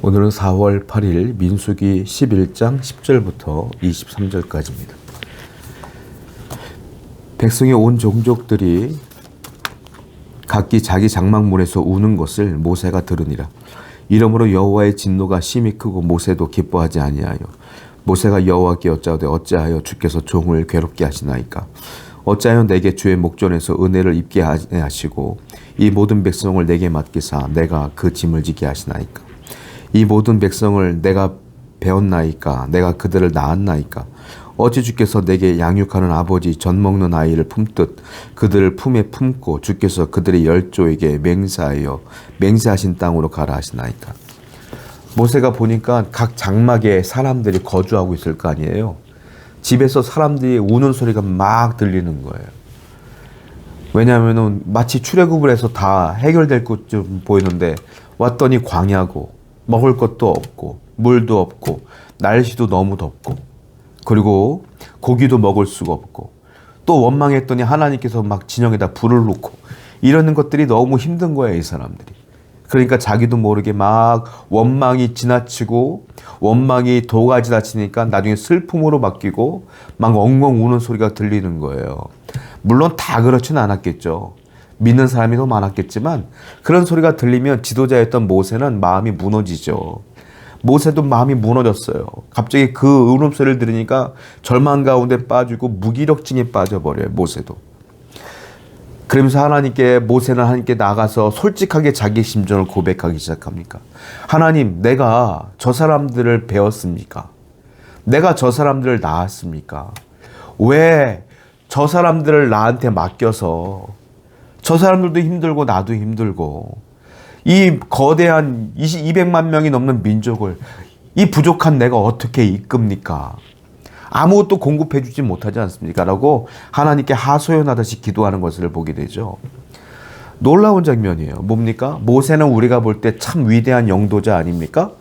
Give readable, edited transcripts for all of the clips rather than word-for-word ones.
오늘은 4월 8일 민수기 11장 10절부터 23절까지입니다. 백성의 온 종족들이 각기 자기 장막문에서 우는 것을 모세가 들으니라. 이러므로 여호와의 진노가 심히 크고 모세도 기뻐하지 아니하여 모세가 여호와께 여짜오되 어찌하여 주께서 종을 괴롭게 하시나이까? 어찌하여 내게 주의 목전에서 은혜를 입게 하시고 이 모든 백성을 내게 맡기사 내가 그 짐을 지게 하시나이까? 이 모든 백성을 내가 배웠나이까? 내가 그들을 낳았나이까? 어찌 주께서 내게 양육하는 아버지 젖 먹는 아이를 품듯 그들을 품에 품고 주께서 그들의 열조에게 맹세하신 땅으로 가라 하시나이까? 모세가 보니까 각 장막에 사람들이 거주하고 있을 거 아니에요. 집에서 사람들이 우는 소리가 막 들리는 거예요. 왜냐하면 마치 출애굽을 해서 다 해결될 것 좀 보이는데 왔더니 광야고 먹을 것도 없고 물도 없고 날씨도 너무 덥고 그리고 고기도 먹을 수가 없고 또 원망했더니 하나님께서 막 진영에다 불을 놓고 이러는 것들이 너무 힘든 거예요, 이 사람들이. 그러니까 자기도 모르게 막 원망이 지나치고 원망이 도가 지나치니까 나중에 슬픔으로 바뀌고 막 엉엉 우는 소리가 들리는 거예요. 물론 다 그렇지는 않았겠죠. 믿는 사람이 더 많았겠지만 그런 소리가 들리면 지도자였던 모세는 마음이 무너지죠. 모세도 마음이 무너졌어요. 갑자기 그 울음소리를 들으니까 절망 가운데 빠지고 무기력증에 빠져버려요, 모세도. 그러면서 모세는 하나님께 나가서 솔직하게 자기 심정을 고백하기 시작합니까? 하나님, 내가 저 사람들을 배웠습니까? 내가 저 사람들을 낳았습니까? 왜 저 사람들을 나한테 맡겨서 저 사람들도 힘들고 나도 힘들고 이 거대한 200만 명이 넘는 민족을 이 부족한 내가 어떻게 이끕니까? 아무것도 공급해 주지 못하지 않습니까? 라고 하나님께 하소연하듯이 기도하는 것을 보게 되죠. 놀라운 장면이에요. 뭡니까? 모세는 우리가 볼 때 참 위대한 영도자 아닙니까?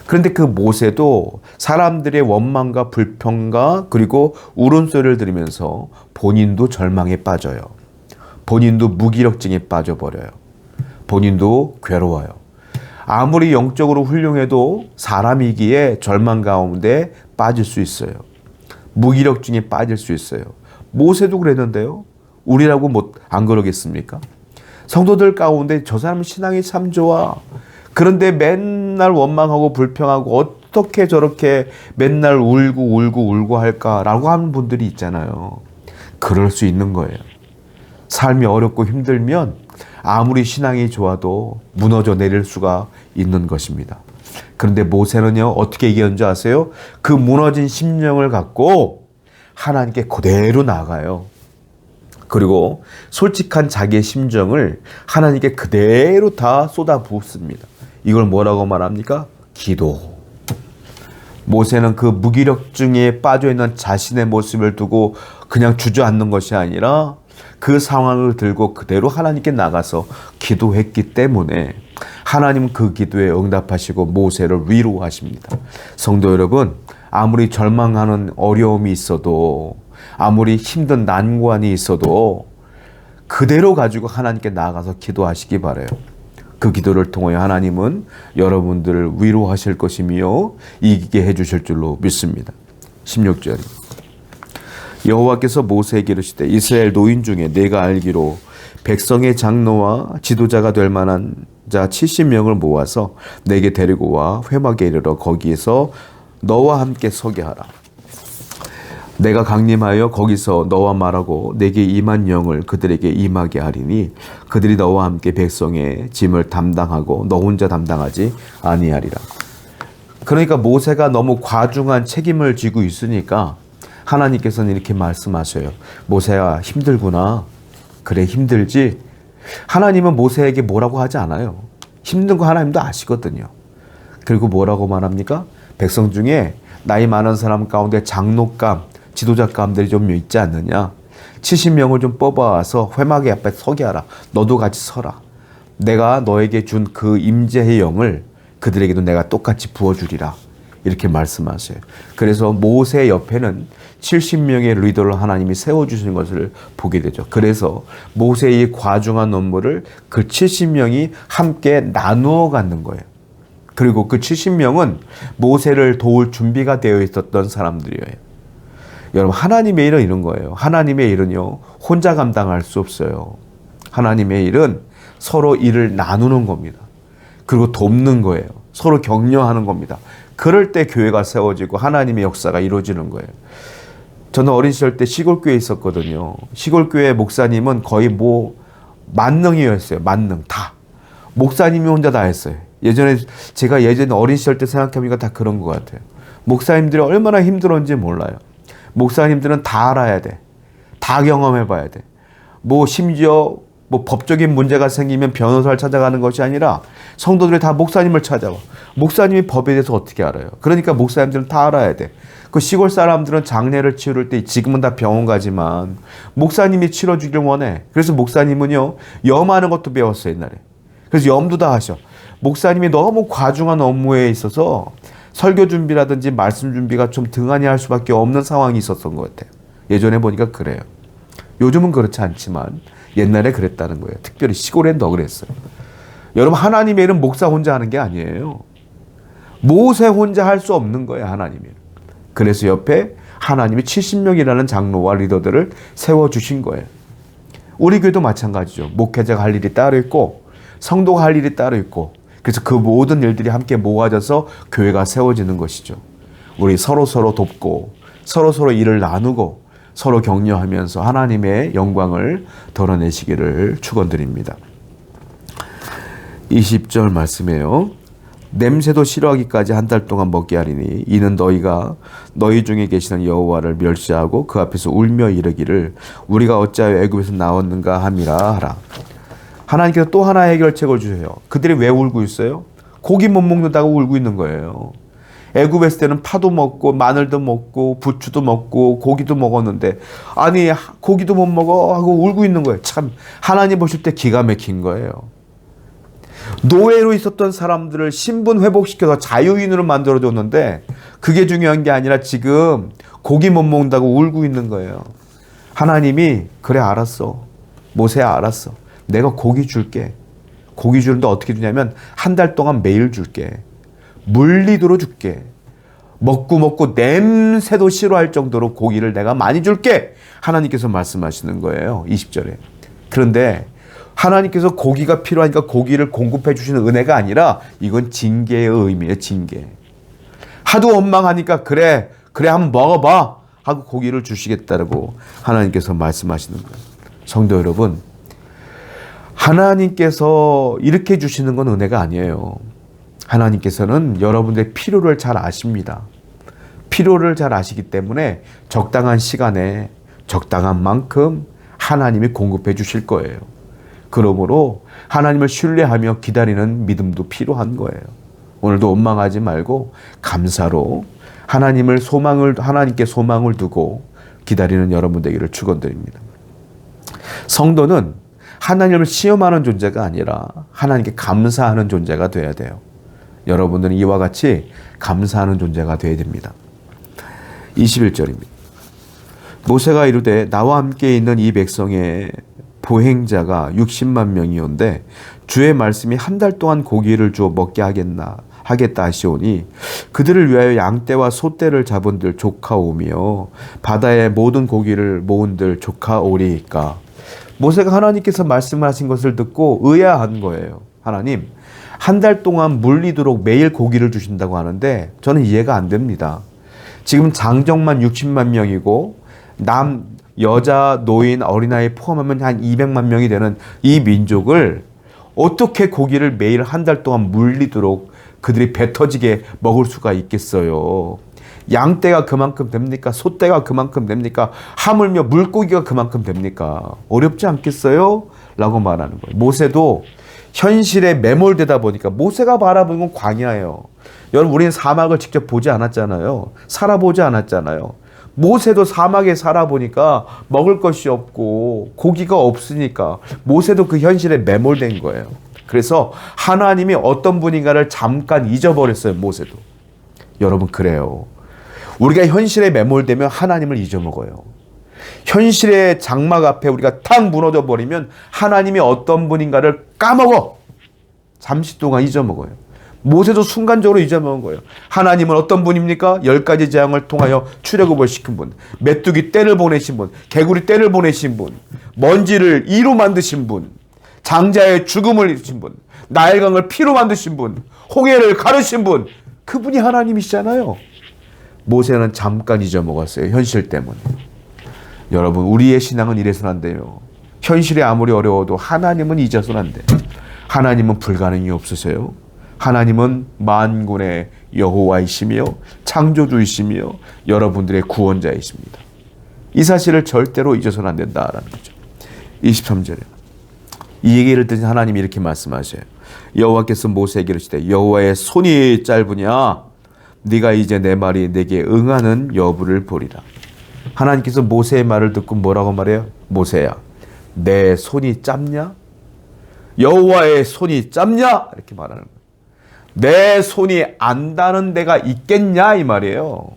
그런데 그 모세도 사람들의 원망과 불평과 그리고 울음소리를 들으면서 본인도 절망에 빠져요. 본인도 무기력증에 빠져버려요. 본인도 괴로워요. 아무리 영적으로 훌륭해도 사람이기에 절망 가운데 빠질 수 있어요. 무기력증에 빠질 수 있어요. 모세도 그랬는데요. 우리라고 안 그러겠습니까? 성도들 가운데 저 사람 신앙이 참 좋아. 그런데 맨날 원망하고 불평하고 어떻게 저렇게 맨날 울고 할까라고 하는 분들이 있잖아요. 그럴 수 있는 거예요. 삶이 어렵고 힘들면 아무리 신앙이 좋아도 무너져 내릴 수가 있는 것입니다. 그런데 모세는요, 어떻게 얘기하는지 아세요? 그 무너진 심령을 갖고 하나님께 그대로 나아가요. 그리고 솔직한 자기의 심정을 하나님께 그대로 다 쏟아부었습니다. 이걸 뭐라고 말합니까? 기도. 모세는 그 무기력증에 빠져있는 자신의 모습을 두고 그냥 주저앉는 것이 아니라 그 상황을 들고 그대로 하나님께 나가서 기도했기 때문에 하나님은 그 기도에 응답하시고 모세를 위로하십니다. 성도 여러분, 아무리 절망하는 어려움이 있어도 아무리 힘든 난관이 있어도 그대로 가지고 하나님께 나가서 기도하시기 바라요. 그 기도를 통하여 하나님은 여러분들을 위로하실 것이며 이기게 해주실 줄로 믿습니다. 16절 여호와께서 모세에게 이르시되 이스라엘 노인 중에 내가 알기로 백성의 장로와 지도자가 될 만한 자 70명을 모아서 내게 데리고 와 회막에 이르러 거기에서 너와 함께 서게 하라. 내가 강림하여 거기서 너와 말하고 내게 임한 영을 그들에게 임하게 하리니 그들이 너와 함께 백성의 짐을 담당하고 너 혼자 담당하지 아니하리라. 그러니까 모세가 너무 과중한 책임을 지고 있으니까 하나님께서는 이렇게 말씀하셔요. 모세야, 힘들구나. 그래, 힘들지? 하나님은 모세에게 뭐라고 하지 않아요. 힘든 거 하나님도 아시거든요. 그리고 뭐라고 말합니까? 백성 중에 나이 많은 사람 가운데 장로감, 지도자감들이 좀 있지 않느냐? 70명을 좀 뽑아와서 회막에 앞에 서게 하라. 너도 같이 서라. 내가 너에게 준 그 임재의 영을 그들에게도 내가 똑같이 부어주리라. 이렇게 말씀하세요. 그래서 모세 옆에는 70명의 리더를 하나님이 세워주신 것을 보게 되죠. 그래서 모세의 과중한 업무를 그 70명이 함께 나누어 갖는 거예요. 그리고 그 70명은 모세를 도울 준비가 되어 있었던 사람들이에요. 여러분, 하나님의 일은 이런 거예요. 하나님의 일은요, 혼자 감당할 수 없어요. 하나님의 일은 서로 일을 나누는 겁니다. 그리고 돕는 거예요. 서로 격려하는 겁니다. 그럴 때 교회가 세워지고 하나님의 역사가 이루어지는 거예요. 저는 어린 시절 때 시골교회에 있었거든요. 시골교회 목사님은 거의 만능이었어요. 만능 다. 목사님이 혼자 다 했어요. 제가 예전에 어린 시절 때 생각해보니까 다 그런 것 같아요. 목사님들이 얼마나 힘들었는지 몰라요. 목사님들은 다 알아야 돼. 다 경험해봐야 돼. 심지어 법적인 문제가 생기면 변호사를 찾아가는 것이 아니라 성도들이 다 목사님을 찾아와. 목사님이 법에 대해서 어떻게 알아요? 그러니까 목사님들은 다 알아야 돼. 그 시골 사람들은 장례를 치를 때 지금은 다 병원 가지만 목사님이 치러주길 원해. 그래서 목사님은요, 염하는 것도 배웠어요, 옛날에. 그래서 염도 다 하셔. 목사님이 너무 과중한 업무에 있어서 설교 준비라든지 말씀 준비가 좀 등한히 할 수밖에 없는 상황이 있었던 것 같아요. 예전에 보니까 그래요. 요즘은 그렇지 않지만 옛날에 그랬다는 거예요. 특별히 시골엔 더 그랬어요. 여러분, 하나님의 일은 목사 혼자 하는 게 아니에요. 모세 혼자 할 수 없는 거예요, 하나님이. 그래서 옆에 하나님이 70명이라는 장로와 리더들을 세워주신 거예요. 우리 교회도 마찬가지죠. 목회자가 할 일이 따로 있고 성도가 할 일이 따로 있고, 그래서 그 모든 일들이 함께 모아져서 교회가 세워지는 것이죠. 우리 서로 돕고 서로 일을 나누고 서로 격려하면서 하나님의 영광을 드러내시기를 축원드립니다. 20절 말씀이에요. 냄새도 싫어하기까지 한 달 동안 먹게 하리니 이는 너희가 너희 중에 계시는 여호와를 멸시하고 그 앞에서 울며 이르기를 우리가 어찌하여 애굽에서 나왔는가 함이라 하라. 하나님께서 또 하나의 해결책을 주세요. 그들이 왜 울고 있어요? 고기 못 먹는다고 울고 있는 거예요. 애굽에 있을 때는 파도 먹고 마늘도 먹고 부추도 먹고 고기도 먹었는데, 아니 고기도 못 먹어 하고 울고 있는 거예요. 참, 하나님 보실 때 기가 막힌 거예요. 노예로 있었던 사람들을 신분 회복시켜서 자유인으로 만들어줬는데 그게 중요한 게 아니라 지금 고기 못 먹는다고 울고 있는 거예요. 하나님이 그래, 알았어. 모세야, 알았어. 내가 고기 줄게. 고기 주는데 어떻게 주냐면 한 달 동안 매일 줄게. 물리도록 줄게. 먹고 냄새도 싫어할 정도로 고기를 내가 많이 줄게. 하나님께서 말씀하시는 거예요. 20절에. 그런데 하나님께서 고기가 필요하니까 고기를 공급해 주시는 은혜가 아니라 이건 징계의 의미예요. 징계. 하도 원망하니까 그래 한번 먹어봐 하고 고기를 주시겠다고 하나님께서 말씀하시는 거예요. 성도 여러분, 하나님께서 이렇게 주시는 건 은혜가 아니에요. 하나님께서는 여러분들의 필요를 잘 아십니다. 필요를 잘 아시기 때문에 적당한 시간에 적당한 만큼 하나님이 공급해 주실 거예요. 그러므로 하나님을 신뢰하며 기다리는 믿음도 필요한 거예요. 오늘도 원망하지 말고 감사로 하나님께 소망을 두고 기다리는 여러분 되기를 축원드립니다. 성도는 하나님을 시험하는 존재가 아니라 하나님께 감사하는 존재가 되어야 돼요. 여러분들은 이와 같이 감사하는 존재가 되어야 됩니다. 21절입니다. 모세가 이르되 나와 함께 있는 이 백성의 보행자가 60만 명이온데 주의 말씀이 한 달 동안 고기를 주어 먹게 하겠다 하시오니 그들을 위하여 양떼와 소떼를 잡은들 조카오며 바다의 모든 고기를 모은들 조카오리이까. 모세가 하나님께서 말씀하신 것을 듣고 의아한 거예요. 하나님, 한 달 동안 물리도록 매일 고기를 주신다고 하는데 저는 이해가 안 됩니다. 지금 장정만 60만 명이고 여자, 노인, 어린아이 포함하면 한 200만 명이 되는 이 민족을 어떻게 고기를 매일 한 달 동안 물리도록 그들이 배 터지게 먹을 수가 있겠어요. 양떼가 그만큼 됩니까? 소떼가 그만큼 됩니까? 하물며 물고기가 그만큼 됩니까? 어렵지 않겠어요? 라고 말하는 거예요. 모세도 현실에 매몰되다 보니까 모세가 바라보는 건 광야예요. 여러분, 우리는 사막을 직접 보지 않았잖아요. 살아보지 않았잖아요. 모세도 사막에 살아보니까 먹을 것이 없고 고기가 없으니까 모세도 그 현실에 매몰된 거예요. 그래서 하나님이 어떤 분인가를 잠깐 잊어버렸어요. 모세도. 여러분, 그래요. 우리가 현실에 매몰되면 하나님을 잊어먹어요. 현실의 장막 앞에 우리가 탁 무너져 버리면 하나님이 어떤 분인가를 까먹어. 잠시 동안 잊어먹어요. 모세도 순간적으로 잊어먹은 거예요. 하나님은 어떤 분입니까? 10가지 재앙을 통하여 출애굽을 시킨 분, 메뚜기 떼를 보내신 분, 개구리 떼를 보내신 분, 먼지를 이로 만드신 분, 장자의 죽음을 이루신 분, 나일강을 피로 만드신 분, 홍해를 가르신 분, 그분이 하나님이시잖아요. 모세는 잠깐 잊어먹었어요. 현실 때문에. 여러분, 우리의 신앙은 이래서는 안 돼요. 현실이 아무리 어려워도 하나님은 잊어서는 안 돼요. 하나님은 불가능이 없으세요. 하나님은 만군의 여호와이시며 창조주이시며 여러분들의 구원자이십니다. 이 사실을 절대로 잊어서는 안 된다라는 거죠. 23절에 이 얘기를 듣는 하나님이 이렇게 말씀하셔요. 여호와께서 모세에게 이르시되 여호와의 손이 짧으냐 네가 이제 내 말이 내게 응하는 여부를 보리라. 하나님께서 모세의 말을 듣고 뭐라고 말해요? 모세야, 내 손이 짧냐? 여호와의 손이 짧냐? 이렇게 말하는 거예요. 내 손이 안 닿는 데가 있겠냐? 이 말이에요.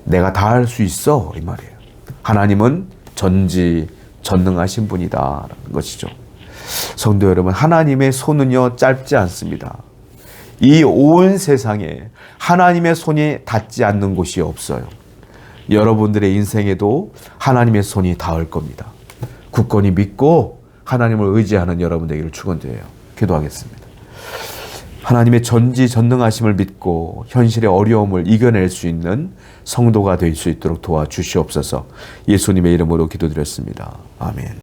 내가 다 할 수 있어 이 말이에요. 하나님은 전지전능하신 분이다라는 것이죠. 성도 여러분, 하나님의 손은요 짧지 않습니다. 이 온 세상에 하나님의 손이 닿지 않는 곳이 없어요. 여러분들의 인생에도 하나님의 손이 닿을 겁니다. 굳건히 믿고 하나님을 의지하는 여러분 되기를 축원드려요. 기도하겠습니다. 하나님의 전지전능하심을 믿고 현실의 어려움을 이겨낼 수 있는 성도가 될 수 있도록 도와주시옵소서. 예수님의 이름으로 기도드렸습니다. 아멘.